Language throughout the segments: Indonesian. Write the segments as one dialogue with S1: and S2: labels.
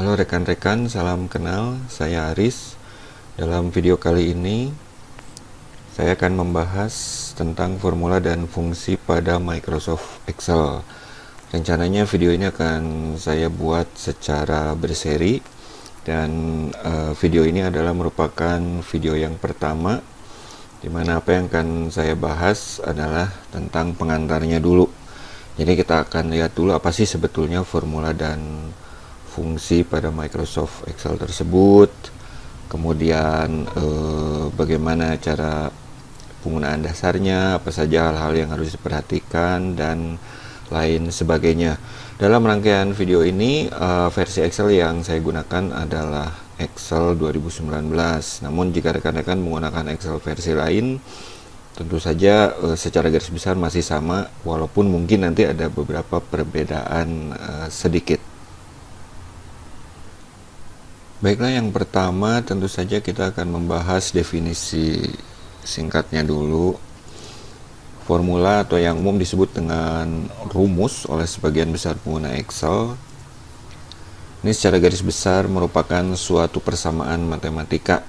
S1: Halo rekan-rekan, salam kenal. Saya Aris. Dalam video kali ini, saya akan membahas tentang formula dan fungsi pada Microsoft Excel. Rencananya video ini akan saya buat secara berseri, dan video ini adalah merupakan video yang pertama, di mana apa yang akan saya bahas adalah tentang pengantarnya dulu. Jadi kita akan lihat dulu apa sih sebetulnya formula dan fungsi pada Microsoft Excel tersebut, kemudian bagaimana cara penggunaan dasarnya, apa saja hal-hal yang harus diperhatikan, dan lain sebagainya. Dalam rangkaian video ini, versi Excel yang saya gunakan adalah Excel 2019. Namun jika rekan-rekan menggunakan Excel versi lain, tentu saja secara garis besar masih sama, walaupun mungkin nanti ada beberapa perbedaan sedikit. Baiklah, yang pertama tentu saja kita akan membahas definisi singkatnya dulu. Formula atau yang umum disebut dengan rumus oleh sebagian besar pengguna Excel. Ini secara garis besar merupakan suatu persamaan matematika.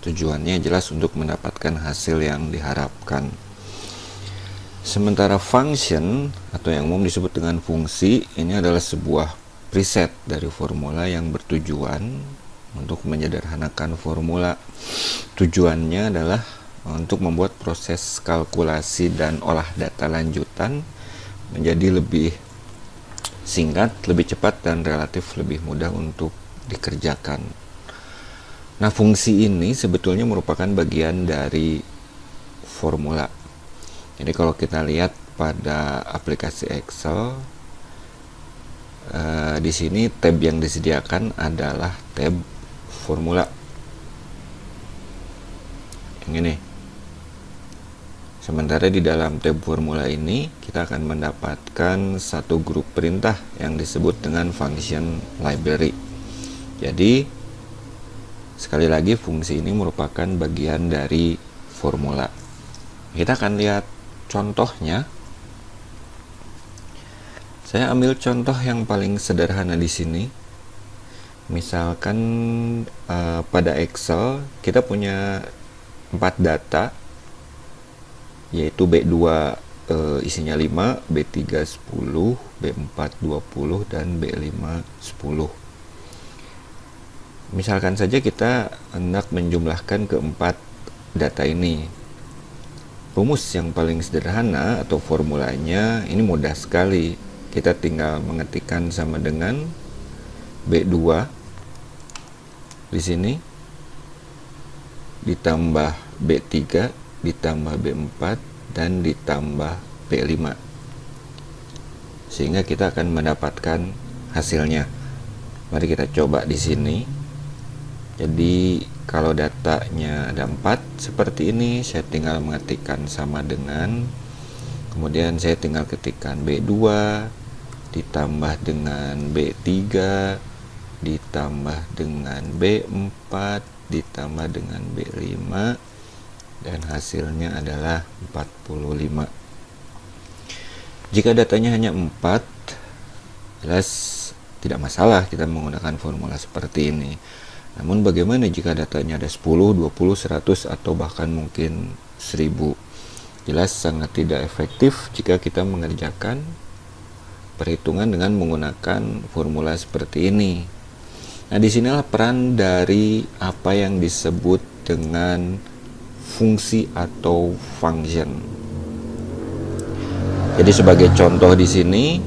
S1: Tujuannya jelas untuk mendapatkan hasil yang diharapkan. Sementara function atau yang umum disebut dengan fungsi, ini adalah sebuah preset dari formula yang bertujuan untuk menyederhanakan formula. Tujuannya adalah untuk membuat proses kalkulasi dan olah data lanjutan menjadi lebih singkat, lebih cepat, dan relatif lebih mudah untuk dikerjakan. Nah, fungsi ini sebetulnya merupakan bagian dari formula. Jadi kalau kita lihat pada aplikasi Excel, di sini tab yang disediakan adalah tab formula. Yang ini. Sementara di dalam tab formula ini kita akan mendapatkan satu grup perintah yang disebut dengan function library. Jadi sekali lagi fungsi ini merupakan bagian dari formula. Kita akan lihat contohnya. Saya ambil contoh yang paling sederhana di sini. Misalkan pada Excel kita punya 4 data, yaitu B2 isinya 5, B3 10, B4 20, dan B5 10. Misalkan saja kita hendak menjumlahkan keempat data ini. Rumus yang paling sederhana atau formulanya ini mudah sekali. Kita tinggal mengetikkan sama dengan B2 di sini ditambah B3 ditambah B4 dan ditambah B5, sehingga kita akan mendapatkan hasilnya. Mari kita coba di sini. Jadi kalau datanya ada 4 seperti ini, saya tinggal mengetikkan sama dengan, kemudian saya tinggal ketikkan B2 ditambah dengan B3 ditambah dengan B4 ditambah dengan B5, dan hasilnya adalah 45. Jika datanya hanya 4, jelas tidak masalah kita menggunakan formula seperti ini. Namun bagaimana jika datanya ada 10, 20, 100, atau bahkan mungkin 1000? Jelas sangat tidak efektif jika kita mengerjakan perhitungan dengan menggunakan formula seperti ini. Nah, disinilah peran dari apa yang disebut dengan fungsi atau function. Jadi sebagai contoh di sini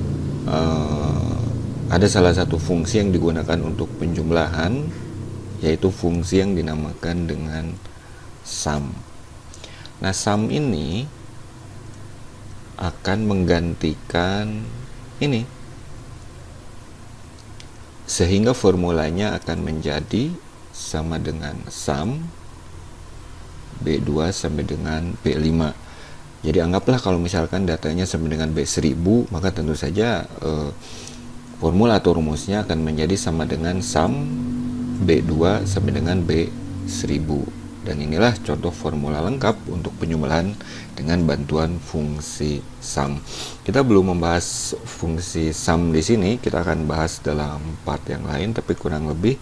S1: ada salah satu fungsi yang digunakan untuk penjumlahan, yaitu fungsi yang dinamakan dengan sum. Nah, sum ini akan menggantikan ini, sehingga formulanya akan menjadi sama dengan sum B2 sampai dengan B5. Jadi anggaplah kalau misalkan datanya sama dengan B1000, maka tentu saja formula atau rumusnya akan menjadi sama dengan sum B2 sampai dengan B1000. Dan inilah contoh formula lengkap untuk penyumbahan dengan bantuan fungsi sum. Kita belum membahas fungsi sum di sini, kita akan bahas dalam part yang lain, tapi kurang lebih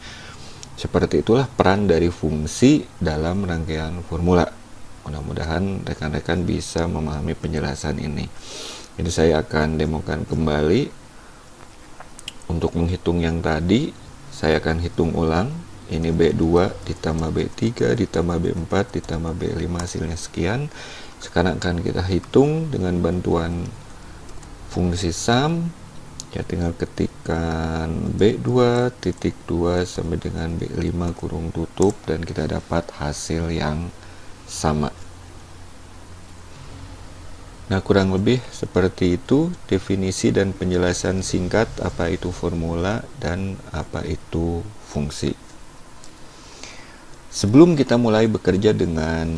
S1: seperti itulah peran dari fungsi dalam rangkaian formula. Mudah-mudahan rekan-rekan bisa memahami penjelasan ini. Jadi saya akan demokan kembali. Untuk menghitung yang tadi, saya akan hitung ulang. Ini B2 ditambah B3 ditambah B4 ditambah B5 hasilnya sekian. Sekarang akan kita hitung dengan bantuan fungsi sum. Ya, tinggal ketikkan B2 titik 2 sampai dengan B5 kurung tutup dan kita dapat hasil yang sama. Nah, kurang lebih seperti itu definisi dan penjelasan singkat apa itu formula dan apa itu fungsi. Sebelum kita mulai bekerja dengan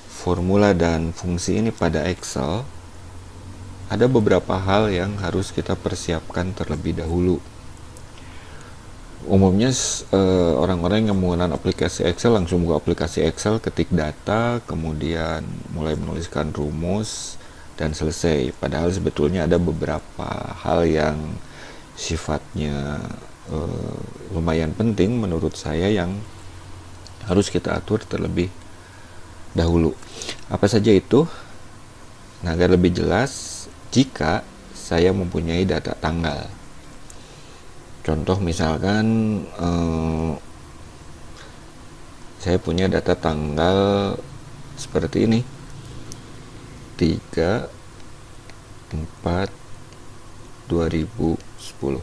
S1: formula dan fungsi ini pada Excel, ada beberapa hal yang harus kita persiapkan terlebih dahulu. Umumnya orang-orang yang menggunakan aplikasi Excel langsung buka aplikasi Excel, ketik data, kemudian mulai menuliskan rumus, dan selesai. Padahal sebetulnya ada beberapa hal yang sifatnya lumayan penting menurut saya yang harus kita atur terlebih dahulu. Apa saja itu? Nah, agar lebih jelas, jika saya mempunyai data tanggal, contoh misalkan saya punya data tanggal seperti ini, 3/4/2010.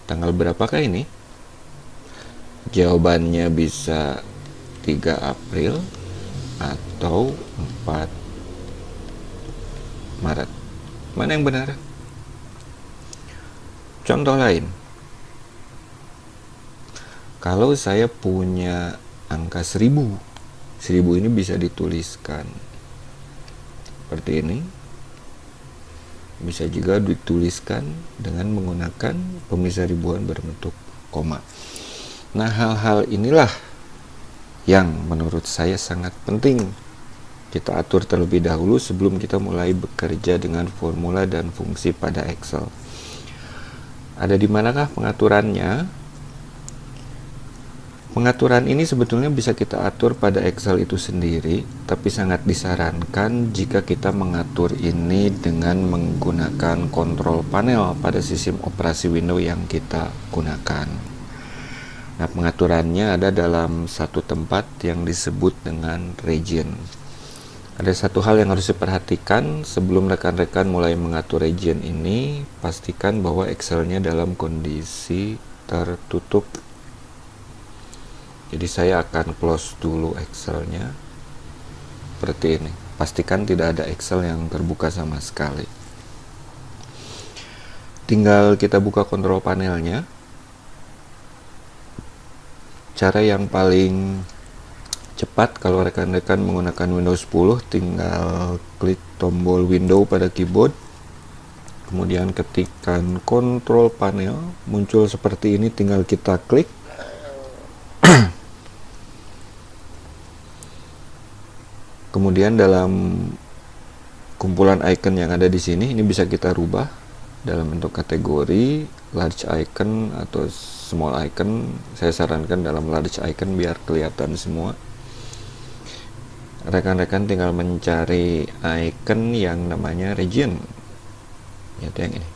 S1: Tanggal berapakah ini? Jawabannya bisa 3 April atau 4 Maret. Mana yang benar? Contoh lain. Kalau saya punya angka 1000, 1000 ini bisa dituliskan seperti ini. Bisa juga dituliskan dengan menggunakan pemisah ribuan berbentuk koma. Nah, hal-hal inilah yang menurut saya sangat penting kita atur terlebih dahulu sebelum kita mulai bekerja dengan formula dan fungsi pada Excel. Ada di manakah pengaturannya? Pengaturan ini sebetulnya bisa kita atur pada Excel itu sendiri, tapi sangat disarankan jika kita mengatur ini dengan menggunakan kontrol panel pada sistem operasi Windows yang kita gunakan. Nah, pengaturannya ada dalam satu tempat yang disebut dengan region. Ada satu hal yang harus diperhatikan sebelum rekan-rekan mulai mengatur region ini, pastikan bahwa Excel-nya dalam kondisi tertutup. Jadi saya akan close dulu Excel-nya seperti ini. Pastikan tidak ada Excel yang terbuka sama sekali. Tinggal kita buka kontrol panelnya. Cara yang paling cepat kalau rekan-rekan menggunakan Windows 10, tinggal klik tombol Window pada keyboard, kemudian ketikkan kontrol panel, muncul seperti ini, tinggal kita klik. Kemudian dalam kumpulan icon yang ada di sini, ini bisa kita rubah dalam bentuk kategori, large icon atau small icon. Saya sarankan dalam large icon biar kelihatan semua. Rekan-rekan tinggal mencari icon yang namanya region, yaitu yang ini.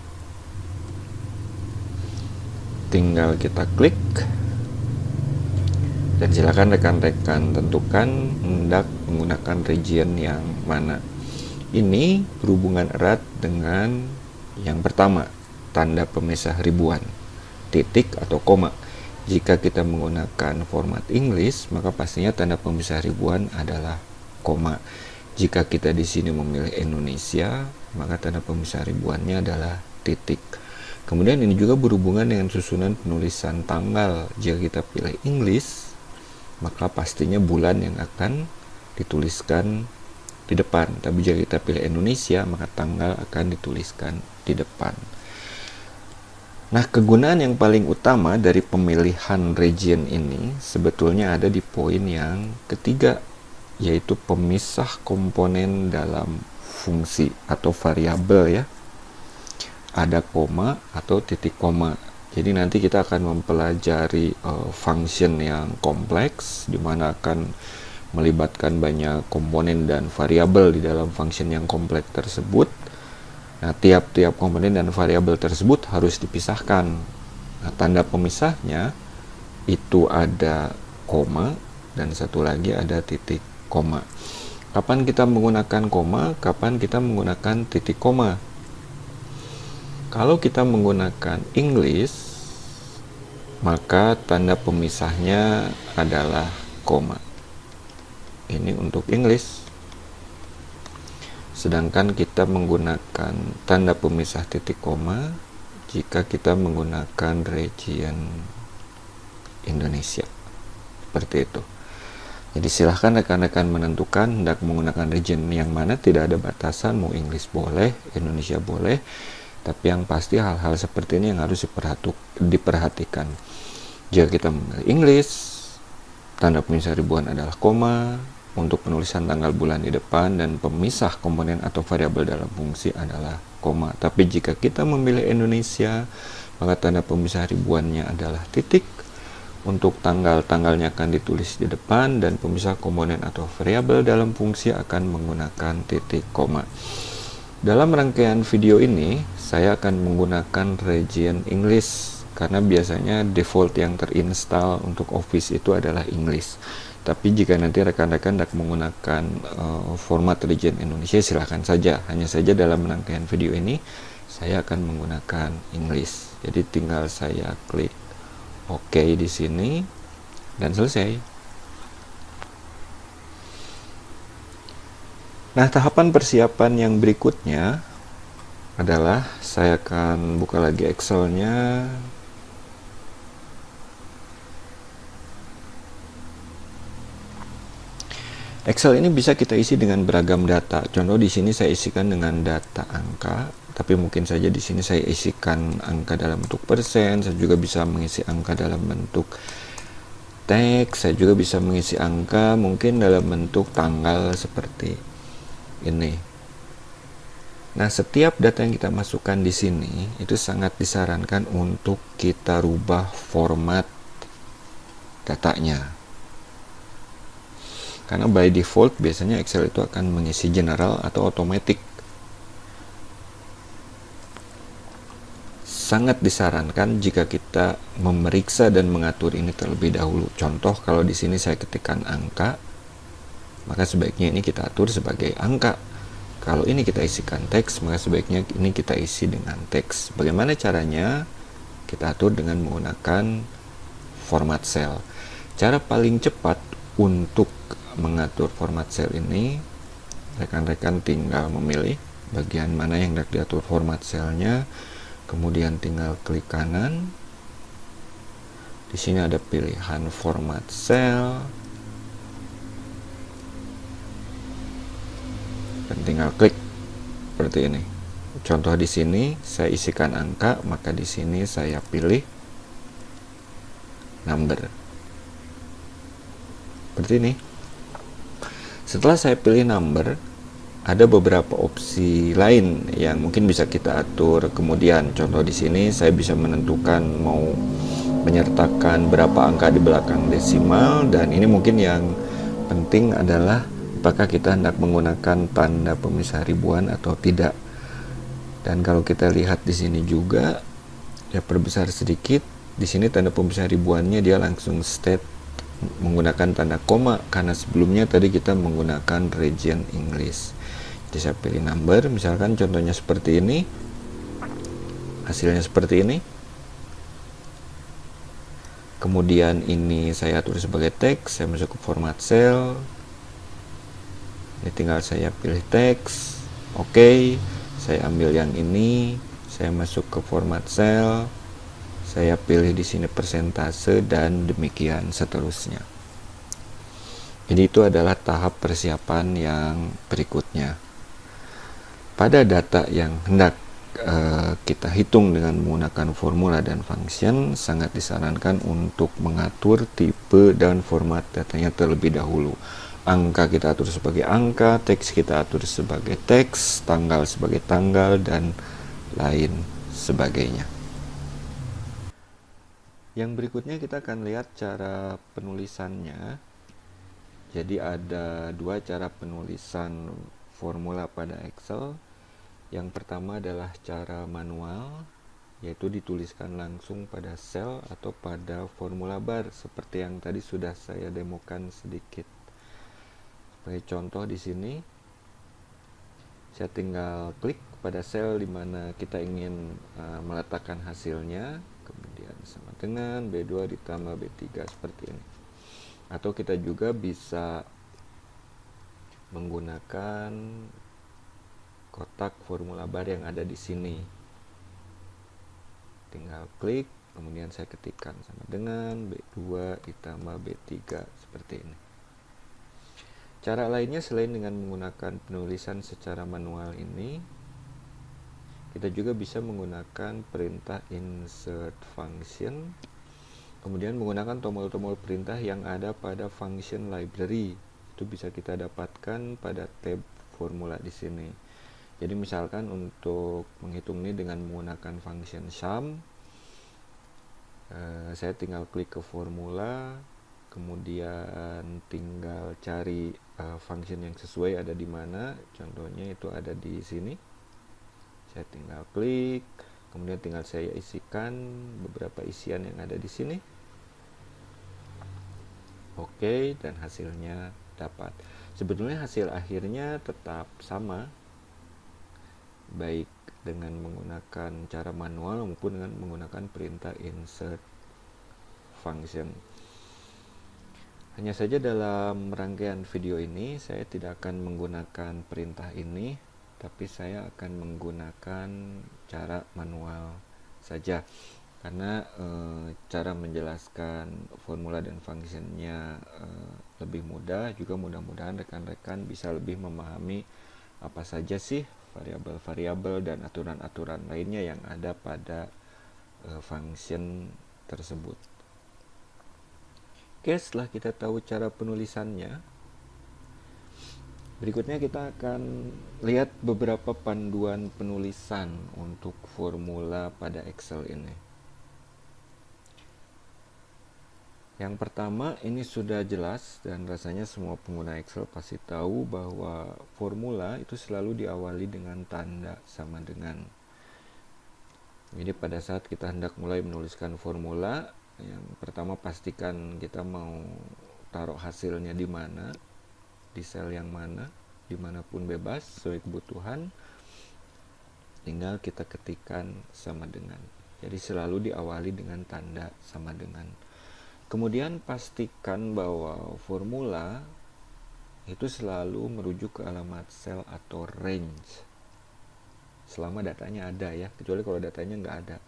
S1: Tinggal kita klik dan silakan rekan-rekan tentukan hendak menggunakan region yang mana. Ini berhubungan erat dengan yang pertama, tanda pemisah ribuan, titik atau koma. Jika kita menggunakan format English, maka pastinya tanda pemisah ribuan adalah koma. Jika kita di sini memilih Indonesia, maka tanda pemisah ribuannya adalah titik. Kemudian ini juga berhubungan dengan susunan penulisan tanggal. Jika kita pilih English, maka pastinya bulan yang akan dituliskan di depan. Tapi jika kita pilih Indonesia, maka tanggal akan dituliskan di depan. Nah, kegunaan yang paling utama dari pemilihan region ini sebetulnya ada di poin yang ketiga, yaitu pemisah komponen dalam fungsi atau variabel ya. Ada koma atau titik koma. Jadi nanti kita akan mempelajari function yang kompleks, di mana akan melibatkan banyak komponen dan variabel di dalam function yang kompleks tersebut. Nah, tiap-tiap komponen dan variabel tersebut harus dipisahkan. Nah, tanda pemisahnya itu ada koma dan satu lagi ada titik koma. Kapan kita menggunakan koma, kapan kita menggunakan titik koma? Kalau kita menggunakan English, maka tanda pemisahnya adalah koma. Ini untuk English. Sedangkan kita menggunakan tanda pemisah titik koma jika kita menggunakan region Indonesia. Seperti itu. Jadi silahkan rekan-rekan menentukan hendak menggunakan region yang mana, tidak ada batasan, mau English boleh, Indonesia boleh. Tapi yang pasti hal-hal seperti ini yang harus diperhatikan. Jika kita memilih English, tanda pemisah ribuan adalah koma, untuk penulisan tanggal bulan di depan, dan pemisah komponen atau variabel dalam fungsi adalah koma. Tapi jika kita memilih Indonesia, maka tanda pemisah ribuannya adalah titik, untuk tanggalnya akan ditulis di depan, dan pemisah komponen atau variabel dalam fungsi akan menggunakan titik koma. Dalam rangkaian video ini, saya akan menggunakan region English karena biasanya default yang terinstall untuk Office itu adalah English. Tapi jika nanti rekan-rekan hendak menggunakan format region Indonesia, silahkan saja. Hanya saja dalam rangkaian video ini, saya akan menggunakan English. Jadi tinggal saya klik OK di sini dan selesai. Nah, tahapan persiapan yang berikutnya adalah saya akan buka lagi Excel-nya. Excel ini bisa kita isi dengan beragam data. Contoh di sini saya isikan dengan data angka, tapi mungkin saja di sini saya isikan angka dalam bentuk persen. Saya juga bisa mengisi angka dalam bentuk teks. Saya juga bisa mengisi angka mungkin dalam bentuk tanggal seperti ini. Nah, setiap data yang kita masukkan di sini itu sangat disarankan untuk kita rubah format datanya. Karena by default biasanya Excel itu akan mengisi general atau automatic. Sangat disarankan jika kita memeriksa dan mengatur ini terlebih dahulu. Contoh, kalau di sini saya ketikkan angka, maka sebaiknya ini kita atur sebagai angka. Kalau ini kita isikan teks, maka sebaiknya ini kita isi dengan teks. Bagaimana caranya? Kita atur dengan menggunakan format cell. Cara paling cepat untuk mengatur format cell ini, rekan-rekan tinggal memilih bagian mana yang hendak diatur format cell-nya, kemudian tinggal klik kanan. Di sini ada pilihan format cell, dan tinggal klik seperti ini. Contoh di sini saya isikan angka, maka di sini saya pilih number. Seperti ini. Setelah saya pilih number, ada beberapa opsi lain yang mungkin bisa kita atur kemudian. Contoh di sini saya bisa menentukan mau menyertakan berapa angka di belakang desimal, dan ini mungkin yang penting adalah apakah kita hendak menggunakan tanda pemisah ribuan atau tidak. Dan kalau kita lihat di sini juga, ya perbesar sedikit. Di sini tanda pemisah ribuannya dia langsung state menggunakan tanda koma, karena sebelumnya tadi kita menggunakan region English. Jadi saya pilih number, misalkan contohnya seperti ini, hasilnya seperti ini. Kemudian ini saya atur sebagai teks, saya masuk ke format cell. Ini tinggal saya pilih teks, oke. Saya ambil yang ini, saya masuk ke format cell. Saya pilih di sini persentase dan demikian seterusnya. Jadi itu adalah tahap persiapan yang berikutnya. Pada data yang hendak kita hitung dengan menggunakan formula dan function, sangat disarankan untuk mengatur tipe dan format datanya terlebih dahulu. Angka kita atur sebagai angka, teks kita atur sebagai teks, tanggal sebagai tanggal, dan lain sebagainya. Yang berikutnya kita akan lihat cara penulisannya. Jadi ada dua cara penulisan formula pada Excel. Yang pertama adalah cara manual, yaitu dituliskan langsung pada sel atau pada formula bar seperti yang tadi sudah saya demokan sedikit. Sebagai contoh di sini, saya tinggal klik pada sel di mana kita ingin meletakkan hasilnya, kemudian sama dengan B2 ditambah B3 seperti ini. Atau kita juga bisa menggunakan kotak formula bar yang ada di sini. Tinggal klik, kemudian saya ketikkan sama dengan B2 ditambah B3 seperti ini. Cara lainnya selain dengan menggunakan penulisan secara manual ini, kita juga bisa menggunakan perintah insert function, kemudian menggunakan tombol-tombol perintah yang ada pada function library. Itu bisa kita dapatkan pada tab formula di sini. Jadi misalkan untuk menghitung ini dengan menggunakan function sum, saya tinggal klik ke formula, kemudian tinggal cari function yang sesuai ada di mana. Contohnya itu ada di sini. Saya tinggal klik, kemudian tinggal saya isikan beberapa isian yang ada di sini. Oke, dan hasilnya dapat. Sebetulnya hasil akhirnya tetap sama, baik dengan menggunakan cara manual maupun dengan menggunakan perintah insert function. Hanya saja dalam rangkaian video ini saya tidak akan menggunakan perintah ini, tapi saya akan menggunakan cara manual saja, karena cara menjelaskan formula dan functionnya lebih mudah. Juga mudah-mudahan rekan-rekan bisa lebih memahami apa saja sih variabel-variabel dan aturan-aturan lainnya yang ada pada function tersebut. Oke, setelah kita tahu cara penulisannya, berikutnya kita akan lihat beberapa panduan penulisan untuk formula pada Excel ini. Yang pertama, ini sudah jelas dan rasanya semua pengguna Excel pasti tahu bahwa formula itu selalu diawali dengan tanda sama dengan. Jadi pada saat kita hendak mulai menuliskan formula, yang pertama pastikan kita mau taruh hasilnya di mana, di sel yang mana, dimanapun bebas sesuai kebutuhan. Tinggal kita ketikkan sama dengan. Jadi selalu diawali dengan tanda sama dengan. Kemudian pastikan bahwa formula itu selalu merujuk ke alamat sel atau range selama datanya ada ya, kecuali kalau datanya nggak ada.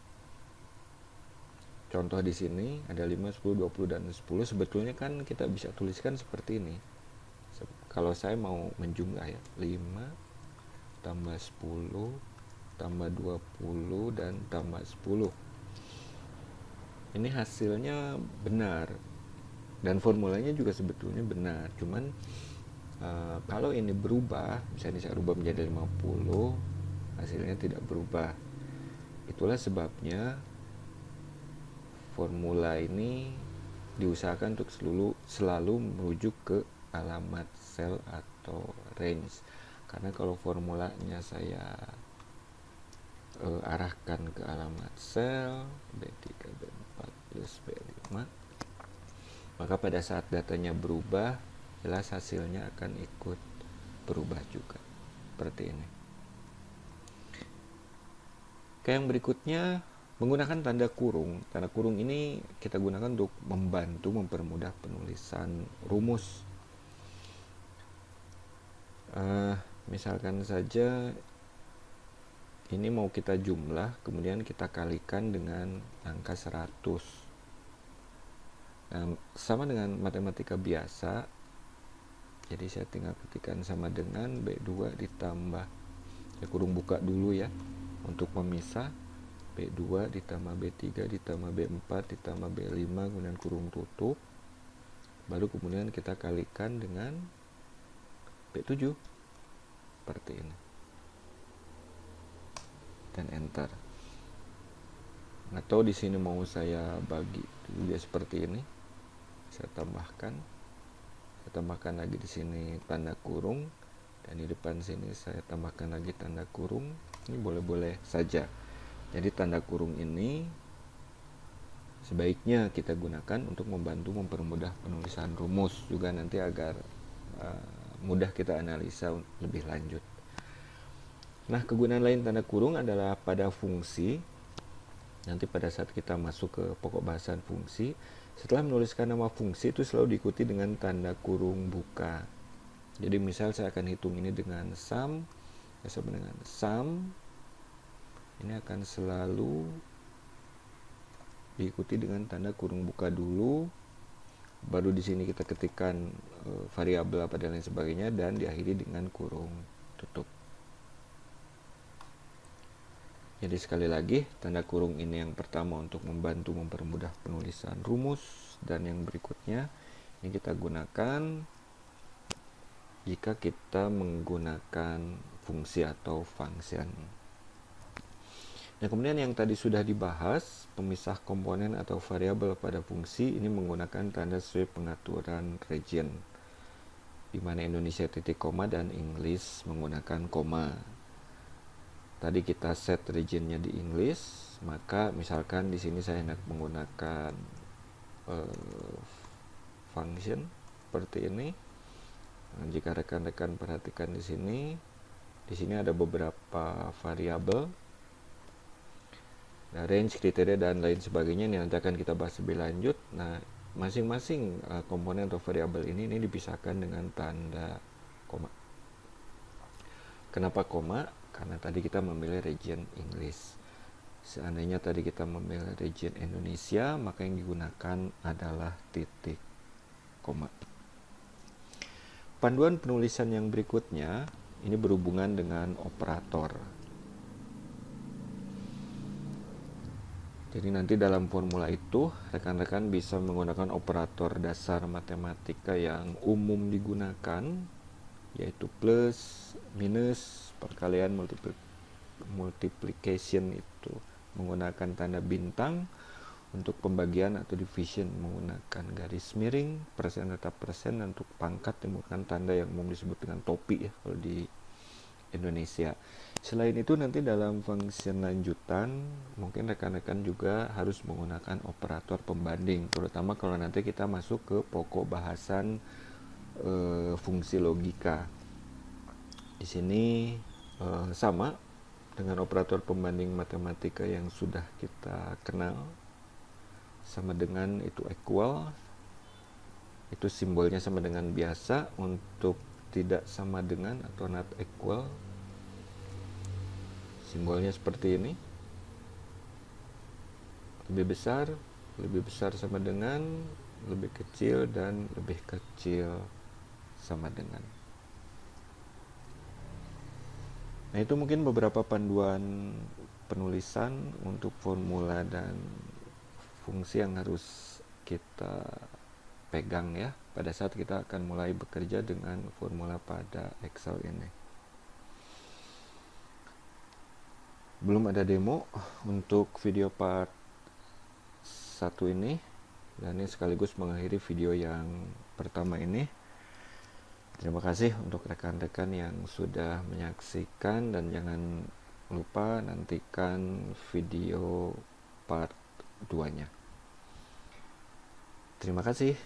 S1: Contoh di sini ada 5, 10, 20, dan 10. Sebetulnya kan kita bisa tuliskan seperti ini. Kalau saya mau menjumlah ya, 5 tambah 10 tambah 20 dan tambah 10. Ini hasilnya benar dan formulanya juga sebetulnya benar, cuman kalau ini berubah, misalnya saya rubah menjadi 50, hasilnya tidak berubah. Itulah sebabnya formula ini diusahakan untuk selalu merujuk ke alamat sel atau range, karena kalau formulanya saya arahkan ke alamat sel B3, B4 plus B5, maka pada saat datanya berubah, jelas hasilnya akan ikut berubah juga seperti ini. Oke, yang berikutnya menggunakan tanda kurung. Tanda kurung ini kita gunakan untuk membantu mempermudah penulisan rumus. Misalkan saja ini mau kita jumlah, kemudian kita kalikan dengan angka 100. Nah, sama dengan matematika biasa, jadi saya tinggal ketikkan sama dengan B2 ditambah, ya kurung buka dulu ya, untuk memisah B2 ditambah B3 ditambah B4 ditambah B5 kemudian kurung tutup, baru kemudian kita kalikan dengan B7 seperti ini dan enter. Atau di sini mau saya bagi juga seperti ini, saya tambahkan lagi di sini tanda kurung, dan di depan sini saya tambahkan lagi tanda kurung. Ini boleh-boleh saja. Jadi tanda kurung ini sebaiknya kita gunakan untuk membantu mempermudah penulisan rumus juga nanti agar mudah kita analisa lebih lanjut. Nah, kegunaan lain tanda kurung adalah pada fungsi. Nanti pada saat kita masuk ke pokok bahasan fungsi, setelah menuliskan nama fungsi itu selalu diikuti dengan tanda kurung buka. Jadi misal saya akan hitung ini dengan sum, sama dengan sum, ini akan selalu diikuti dengan tanda kurung buka dulu, baru di sini kita ketikkan variabel apa dan lain sebagainya, dan diakhiri dengan kurung tutup. Jadi sekali lagi, tanda kurung ini yang pertama untuk membantu mempermudah penulisan rumus, dan yang berikutnya ini kita gunakan jika kita menggunakan fungsi atau function. Nah, kemudian yang tadi sudah dibahas, pemisah komponen atau variabel pada fungsi ini menggunakan tanda sesuai pengaturan region, di mana Indonesia titik koma dan English menggunakan koma. Tadi kita set regionnya di English, maka misalkan di sini saya hendak menggunakan function seperti ini. Nah, jika rekan-rekan perhatikan di sini ada beberapa variabel, range, kriteria, dan lain sebagainya. Ini nanti akan kita bahas lebih lanjut. Nah, masing-masing komponen atau variabel ini dipisahkan dengan tanda koma. Kenapa koma? Karena tadi kita memilih region English. Seandainya tadi kita memilih region Indonesia, maka yang digunakan adalah titik koma. Panduan penulisan yang berikutnya ini berhubungan dengan operator. Jadi nanti dalam formula itu rekan-rekan bisa menggunakan operator dasar matematika yang umum digunakan, yaitu plus, minus, perkalian, multiplication itu menggunakan tanda bintang, untuk pembagian atau division menggunakan garis miring, persen tetap persen, dan untuk pangkat menggunakan tanda yang umum disebut dengan topi ya kalau di Indonesia. Selain itu nanti dalam function lanjutan mungkin rekan-rekan juga harus menggunakan operator pembanding, terutama kalau nanti kita masuk ke pokok bahasan fungsi logika. Di sini sama dengan operator pembanding matematika yang sudah kita kenal, sama dengan itu equal, itu simbolnya sama dengan biasa. Untuk tidak sama dengan atau not equal, simbolnya seperti ini, lebih besar sama dengan, lebih kecil, dan lebih kecil sama dengan. Nah, itu mungkin beberapa panduan penulisan untuk formula dan fungsi yang harus kita pegang ya pada saat kita akan mulai bekerja dengan formula pada Excel ini. Belum ada demo untuk video part 1 ini, dan ini sekaligus mengakhiri video yang pertama ini. Terima kasih untuk rekan-rekan yang sudah menyaksikan, dan jangan lupa nantikan video part 2-nya. Terima kasih.